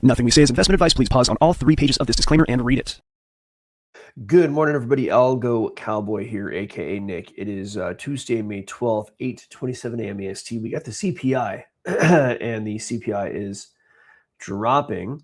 Nothing we say is investment advice. Please pause on all 3 pages of this disclaimer and read it. Good morning, everybody. Algo Cowboy here, aka Nick. It is Tuesday, May 12th, 8:27 a.m. EST. We got the CPI, and the CPI is dropping.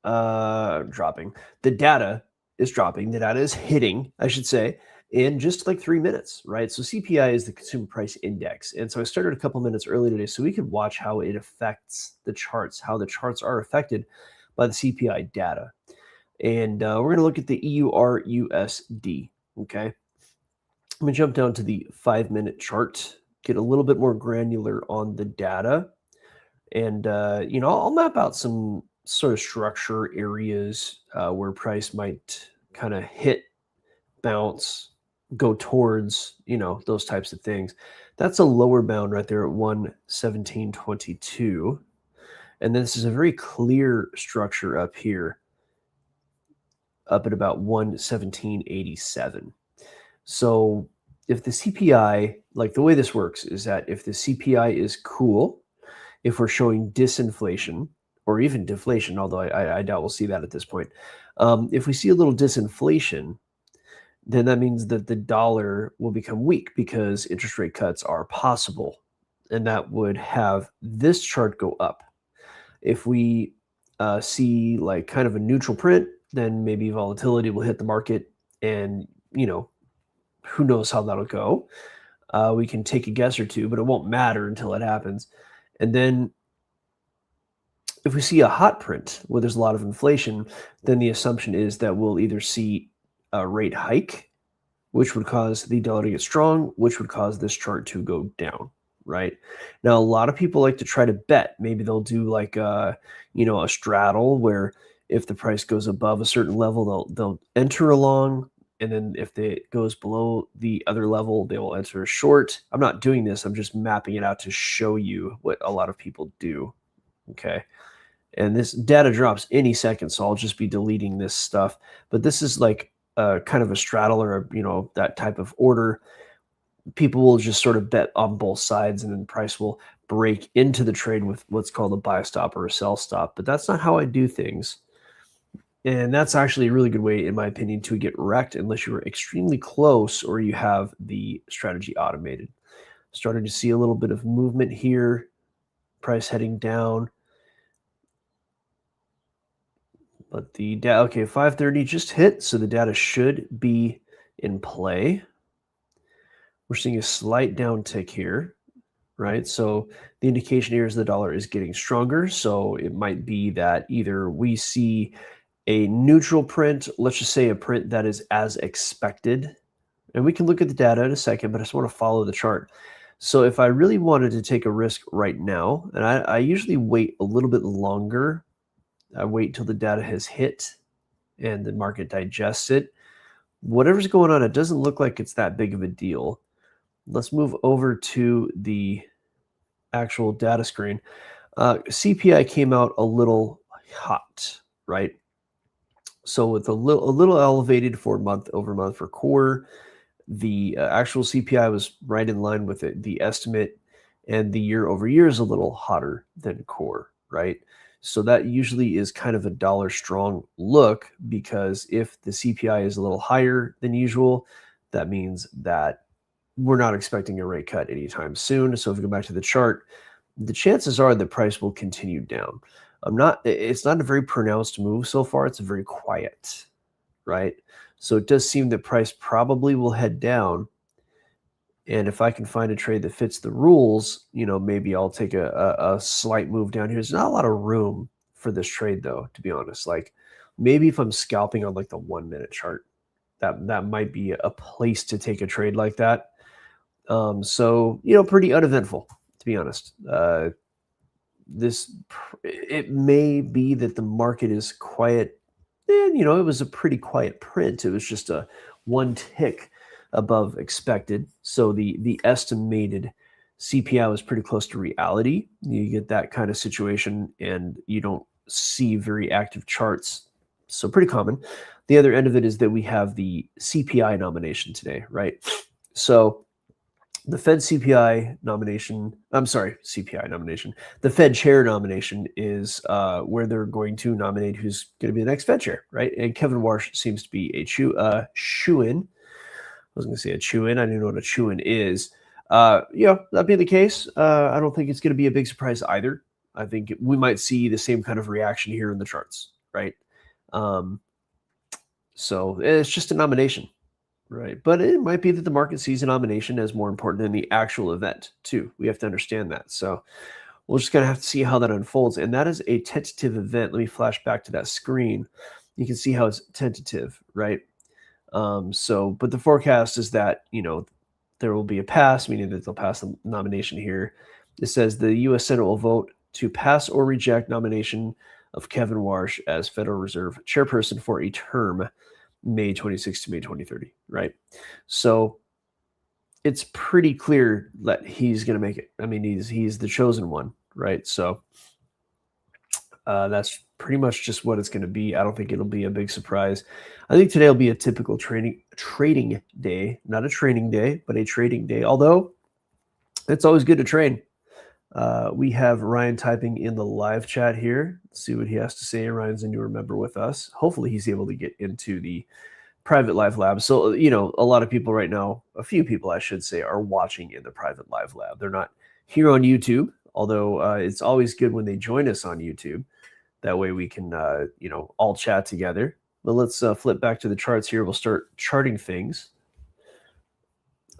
The data is dropping. The data is hitting, I should say, in just like 3 minutes, right? So CPI is the Consumer Price Index. And so I started a couple minutes early today so we could watch how it affects the charts, how the charts are affected by the CPI data. And we're going to look at the EURUSD, okay? I'm going to jump down to the 5-minute chart, get a little bit more granular on the data. And, I'll map out some sort of structure areas where price might kind of hit, bounce, go towards, those types of things. That's a lower bound right there at 117.22. And then this is a very clear structure up here, up at about 117.87. So if the CPI, like the way this works is that if the CPI is cool, if we're showing disinflation or even deflation, although I doubt we'll see that at this point, if we see a little disinflation, then that means that the dollar will become weak because interest rate cuts are possible. And that would have this chart go up. If we see like kind of a neutral print, then maybe volatility will hit the market, and who knows how that'll go. We can take a guess or two, but it won't matter until it happens. And then if we see a hot print where there's a lot of inflation, then the assumption is that we'll either see a rate hike, which would cause the dollar to get strong, which would cause this chart to go down. Right now, a lot of people like to try to bet. Maybe they'll do like a straddle where if the price goes above a certain level, they'll enter a long, and then if it goes below the other level, they will enter a short. I'm not doing this. I'm just mapping it out to show you what a lot of people do. Okay, and this data drops any second, so I'll just be deleting this stuff. But this is like kind of a straddle or that type of order. People will just sort of bet on both sides, and then price will break into the trade with what's called a buy stop or a sell stop. But that's not how I do things. And that's actually a really good way, in my opinion, to get wrecked unless you are extremely close or you have the strategy automated. Starting to see a little bit of movement here, price heading down. But the data, okay, 530 just hit, so the data should be in play. We're seeing a slight downtick here, right? So the indication here is the dollar is getting stronger. So it might be that either we see a neutral print, let's just say a print that is as expected. And we can look at the data in a second, but I just want to follow the chart. So if I really wanted to take a risk right now, and I usually wait a little bit longer, I wait till the data has hit and the market digests it. Whatever's going on, it doesn't look like it's that big of a deal. Let's move over to the actual data screen. CPI came out a little hot, right? So with a little elevated for month over month for core, the actual CPI was right in line with the estimate, and the year over year is a little hotter than core, right? So that usually is kind of a dollar strong look, because if the CPI is a little higher than usual, that means that we're not expecting a rate cut anytime soon. So if we go back to the chart, the chances are the price will continue down. It's not a very pronounced move so far. It's very quiet, right? So it does seem that price probably will head down. And if I can find a trade that fits the rules, maybe I'll take a slight move down here. There's not a lot of room for this trade, though, to be honest. Like maybe if I'm scalping on like the 1-minute chart, that might be a place to take a trade like that. So, pretty uneventful, to be honest. It may be that the market is quiet. And, it was a pretty quiet print. It was just a one tick above expected. So the estimated CPI was pretty close to reality. You get that kind of situation, and you don't see very active charts. So pretty common. The other end of it is that we have the CPI nomination today, right? So the Fed CPI nomination, CPI nomination. The Fed chair nomination is where they're going to nominate who's going to be the next Fed chair, right? And Kevin Warsh seems to be a shoo-in. I was going to say a chew-in. I didn't know what a chew-in is. That'd be the case. I don't think it's going to be a big surprise either. I think we might see the same kind of reaction here in the charts, right? So it's just a nomination. Right. But it might be that the market sees a nomination as more important than the actual event, too. We have to understand that. So we're just going to have to see how that unfolds. And that is a tentative event. Let me flash back to that screen. You can see how it's tentative, right? But the forecast is that, there will be a pass, meaning that they'll pass the nomination here. It says the U.S. Senate will vote to pass or reject nomination of Kevin Warsh as Federal Reserve chairperson for a term May 26 to May 2030, right? So it's pretty clear that he's going to make it. I mean, he's the chosen one, right? So that's pretty much just what it's going to be. I don't think it'll be a big surprise. I think today will be a typical trading day, not a training day, but a trading day. Although it's always good to trade. We have Ryan typing in the live chat here. Let's see what he has to say. Ryan's a newer member with us. Hopefully he's able to get into the private live lab. So, a lot of people right now, a few people I should say, are watching in the private live lab. They're not here on YouTube, although it's always good when they join us on YouTube. That way we can, all chat together. But let's flip back to the charts here. We'll start charting things.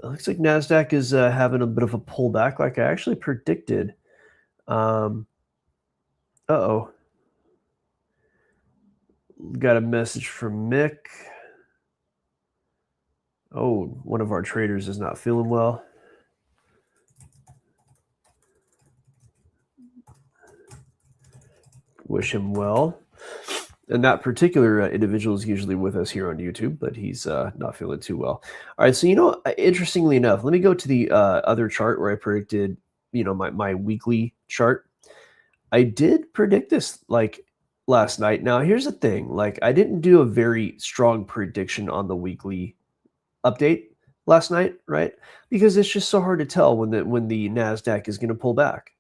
It looks like NASDAQ is having a bit of a pullback like I actually predicted. Uh-oh. Got a message from Mick. Oh, one of our traders is not feeling well. Wish him well. And that particular individual is usually with us here on YouTube, but he's not feeling too well. All right, so interestingly enough, let me go to the other chart where I predicted, my weekly chart. I did predict this like last night. Now, here's the thing: I didn't do a very strong prediction on the weekly update last night, right? Because it's just so hard to tell when the NASDAQ is going to pull back.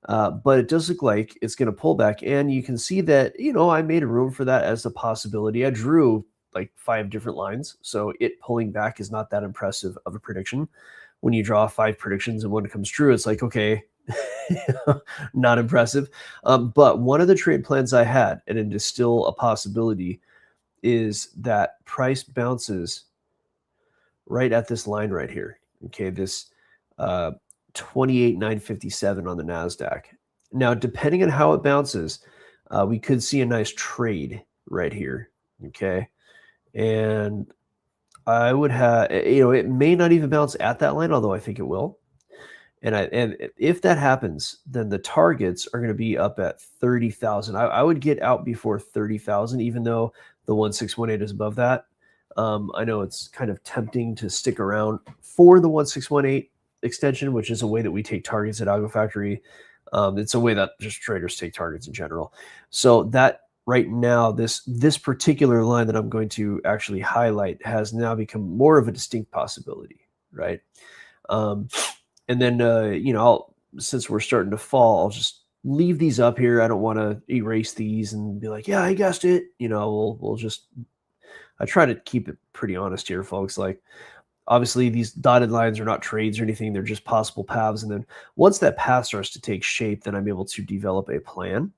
But it does look like it's going to pull back. And you can see that, I made a room for that as a possibility. I drew like 5 different lines. So it pulling back is not that impressive of a prediction. When you draw 5 predictions and one comes true, it's like, okay, not impressive. But one of the trade plans I had, and it is still a possibility, is that price bounces right at this line right here. Okay, this 28,957 on the NASDAQ. Now, depending on how it bounces, we could see a nice trade right here. Okay, and I would have, it may not even bounce at that line, although I think it will. And if that happens, then the targets are going to be up at 30,000. I would get out before 30,000, even though the 1618 is above that. I know it's kind of tempting to stick around for the 1618 extension, which is a way that we take targets at Algo Factory. It's a way that just traders take targets in general. So that right now, this particular line that I'm going to actually highlight has now become more of a distinct possibility, right? And then, since we're starting to fall, I'll just leave these up here. I don't want to erase these and be like, yeah, I guessed it. We'll just, I try to keep it pretty honest here, folks. Like, obviously, these dotted lines are not trades or anything. They're just possible paths. And then once that path starts to take shape, then I'm able to develop a plan.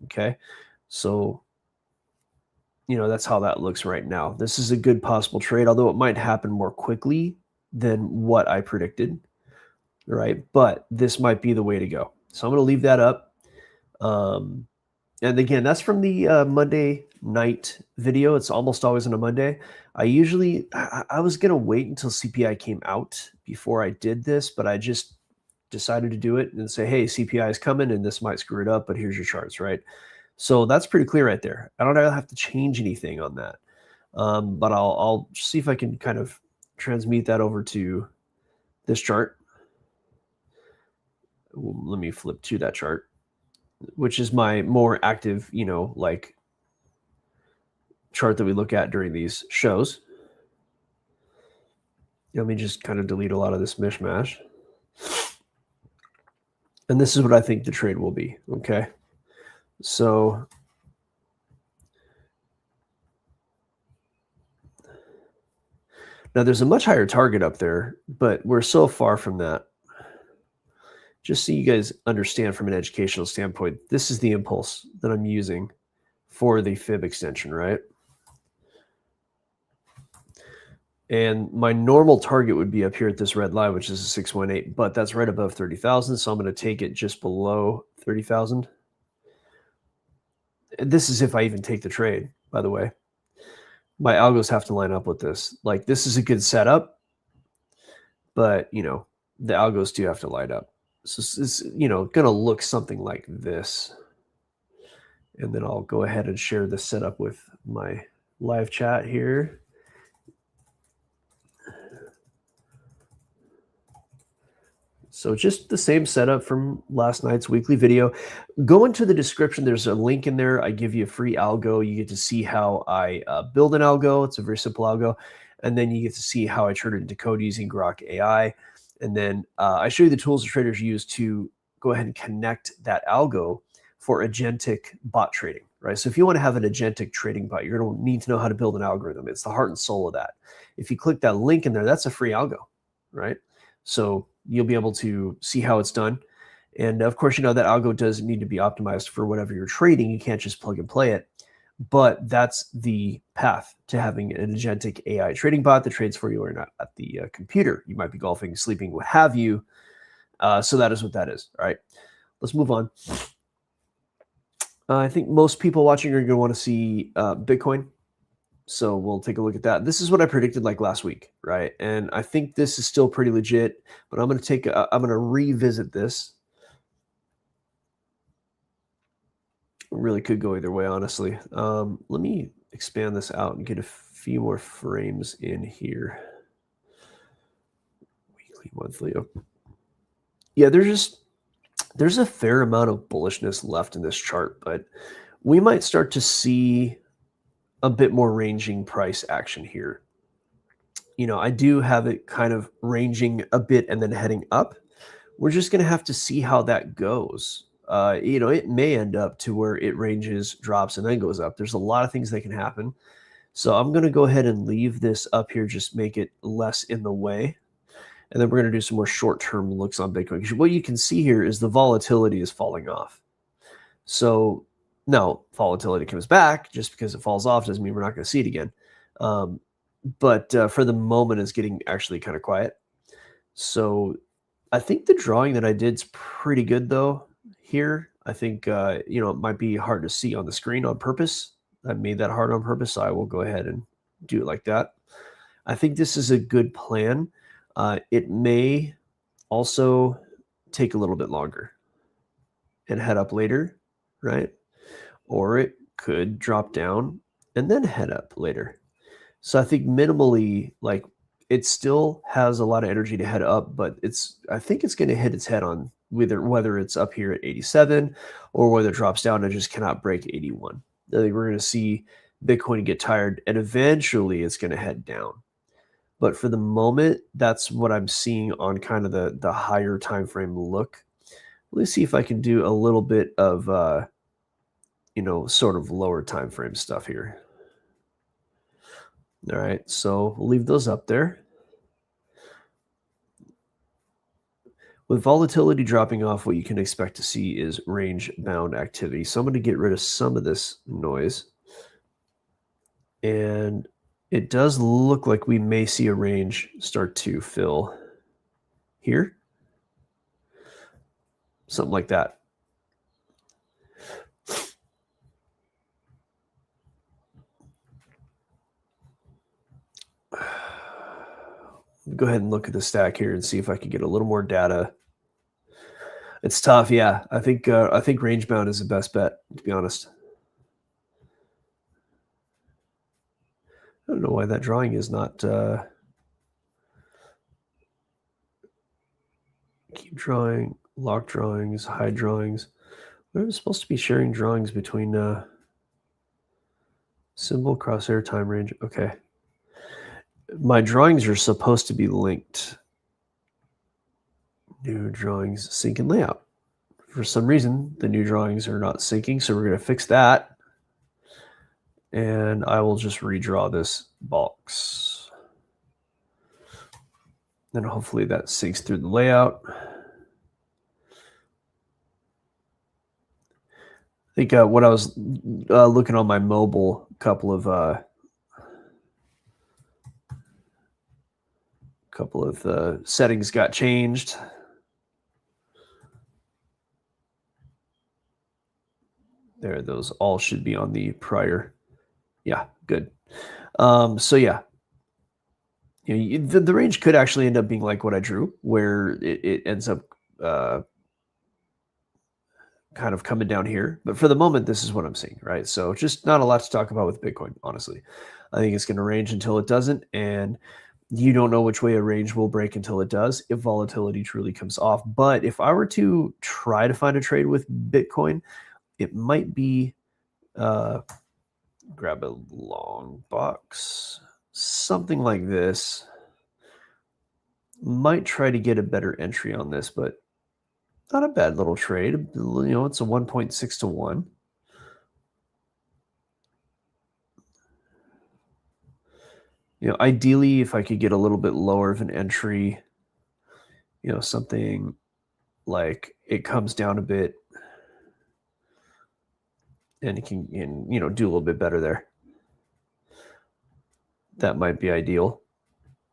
Okay. So, that's how that looks right now. This is a good possible trade, although it might happen more quickly than what I predicted. Right. But this might be the way to go. So I'm going to leave that up. And again, that's from the Monday night video. It's almost always on a Monday. I was going to wait until CPI came out before I did this, but I just decided to do it and say, hey, CPI is coming and this might screw it up, but here's your charts, right? So that's pretty clear right there. I don't have to change anything on that. But I'll see if I can kind of transmute that over to this chart. Let me flip to that chart, which is my more active, chart that we look at during these shows. Let me just kind of delete a lot of this mishmash. And this is what I think the trade will be, okay? So now there's a much higher target up there, but we're so far from that. Just so you guys understand from an educational standpoint, this is the impulse that I'm using for the fib extension, right? And my normal target would be up here at this red line, which is a 618, but that's right above 30,000. So I'm going to take it just below 30,000. This is if I even take the trade, by the way. My algos have to line up with this. Like, this is a good setup, but, you know, the algos do have to line up. So it's, you know, going to look something like this. And then I'll go ahead and share the setup with my live chat here. So just the same setup from last night's weekly video. Go into the description. There's a link in there. I give you a free algo. You get to see how I build an algo. It's a very simple algo. And then you get to see how I turn it into code using Grok AI. And then I show you the tools that traders use to go ahead and connect that algo for agentic bot trading, right? So if you want to have an agentic trading bot, you're going to need to know how to build an algorithm. It's the heart and soul of that. If you click that link in there, that's a free algo, right? So you'll be able to see how it's done. And of course, you know, that algo does need to be optimized for whatever you're trading. You can't just plug and play it. But that's the path to having an agentic AI trading bot that trades for you or not at the computer. You might be golfing, sleeping, what have you. So that is what that is. All right, let's move on. I think most people watching are going to want to see Bitcoin. So we'll take a look at that. This is what I predicted like last week, right? And I think this is still pretty legit, but I'm going to revisit this. It really could go either way, honestly. Let me expand this out and get a few more frames in here. Weekly, monthly. Oh. Yeah, there's a fair amount of bullishness left in this chart, but we might start to see a bit more ranging price action here. You know, I do have it kind of ranging a bit and then heading up. We're just going to have to see how that goes. You know, it may end up to where it ranges, drops, and then goes up. There's a lot of things that can happen. So I'm going to go ahead and leave this up here, just make it less in the way. And then we're going to do some more short-term looks on Bitcoin. Because what you can see here is the volatility is falling off. So now volatility comes back. Just because it falls off doesn't mean we're not going to see it again. But for the moment, it's getting actually kind of quiet. So I think the drawing that I did is pretty good, though, here. I think, you know, it might be hard to see on the screen on purpose. I made that hard on purpose, so I will go ahead and do it like that. I think this is a good plan. It may also take a little bit longer and head up later, right? Or it could drop down and then head up later. So I think minimally, like, it still has a lot of energy to head up, but I think it's going to hit its head on whether it's up here at 87 or whether it drops down and just cannot break 81. I think we're going to see Bitcoin get tired and eventually it's going to head down. But for the moment, that's what I'm seeing on kind of the higher time frame look. Let me see if I can do a little bit of, you know, sort of lower time frame stuff here. All right, so we'll leave those up there. With volatility dropping off, what you can expect to see is range-bound activity. So I'm going to get rid of some of this noise. And it does look like we may see a range start to fill here. Something like that. Go ahead and look at the stack here and see if I can get a little more data. It's tough, yeah. I think range bound is the best bet, to be honest. I don't know why that drawing is not. Keep drawing, lock drawings, hide drawings. We're supposed to be sharing drawings between symbol, crosshair, time range. Okay. my drawings are supposed to be linked. New drawings, sync and layout. For some reason, the new drawings are not syncing, so we're going to fix that. And I will just redraw this box. Then hopefully that syncs through the layout. I think when I was looking on my mobile, a couple of settings got changed. There, those all should be on the prior. Yeah, good. So yeah, the range could actually end up being like what I drew, where it ends up kind of coming down here. But for the moment, this is what I'm seeing, right? So just not a lot to talk about with Bitcoin, honestly. I think it's going to range until it doesn't, and you don't know which way a range will break until it does, if volatility truly comes off. But if I were to try to find a trade with Bitcoin, it might be grab a long box, something like this. Might try to get a better entry on this, but not a bad little trade. It's a 1.6 to 1. Ideally, if I could get a little bit lower of an entry, something like it comes down a bit and it can, do a little bit better there. That might be ideal.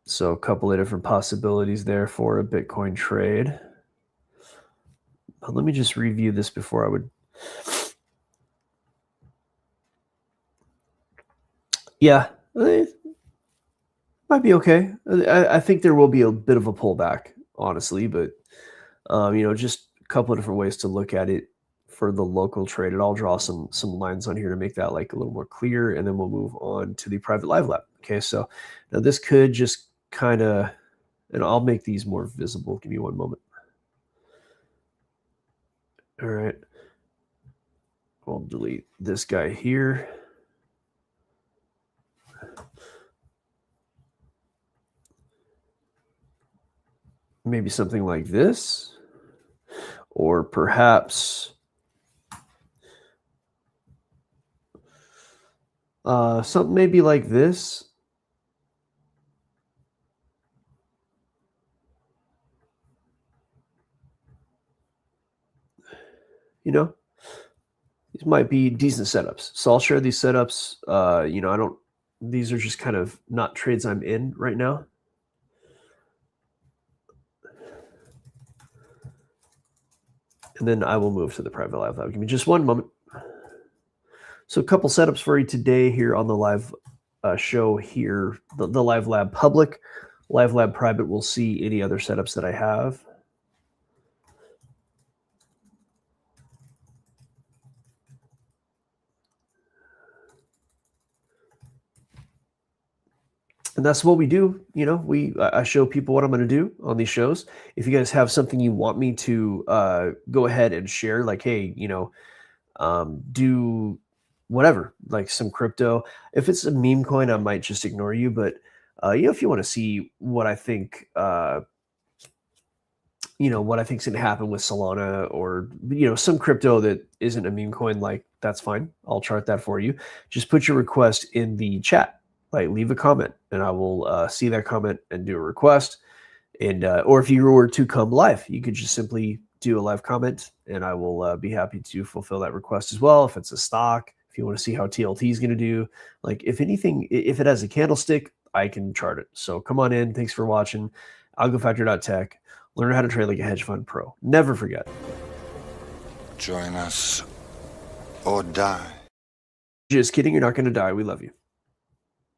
So a couple of different possibilities there for a Bitcoin trade. But let me just review this before I would. Yeah, might be okay. I think there will be a bit of a pullback, honestly, but just a couple of different ways to look at it for the local trade. And I'll draw some lines on here to make that like a little more clear, and then we'll move on to the private live lab. Okay, so now this could just kind of, and I'll make these more visible. Give me one moment. All right, I'll delete this guy here. Maybe something like this, or perhaps something maybe like this. These might be decent setups. So I'll share these setups. These are just kind of not trades I'm in right now. And then I will move to the private live lab. Give me just one moment. So a couple setups for you today here on the live show here. The live lab public, live lab private. We'll see any other setups that I have. And that's what we do. I show people what I'm going to do on these shows. If you guys have something you want me to go ahead and share, like, hey, do whatever, like some crypto. If it's a meme coin, I might just ignore you. But if you want to see what I think, what I think's going to happen with Solana, or some crypto that isn't a meme coin, like, that's fine. I'll chart that for you. Just put your request in the chat. Like, leave a comment, and I will see that comment and do a request. And or if you were to come live, you could just simply do a live comment, and I will be happy to fulfill that request as well. If it's a stock, if you want to see how TLT is going to do, like, if anything, if it has a candlestick, I can chart it. So come on in. Thanks for watching. AlgoFactory.tech. Learn how to trade like a hedge fund pro. Never forget. Join us or die. Just kidding. You're not going to die. We love you.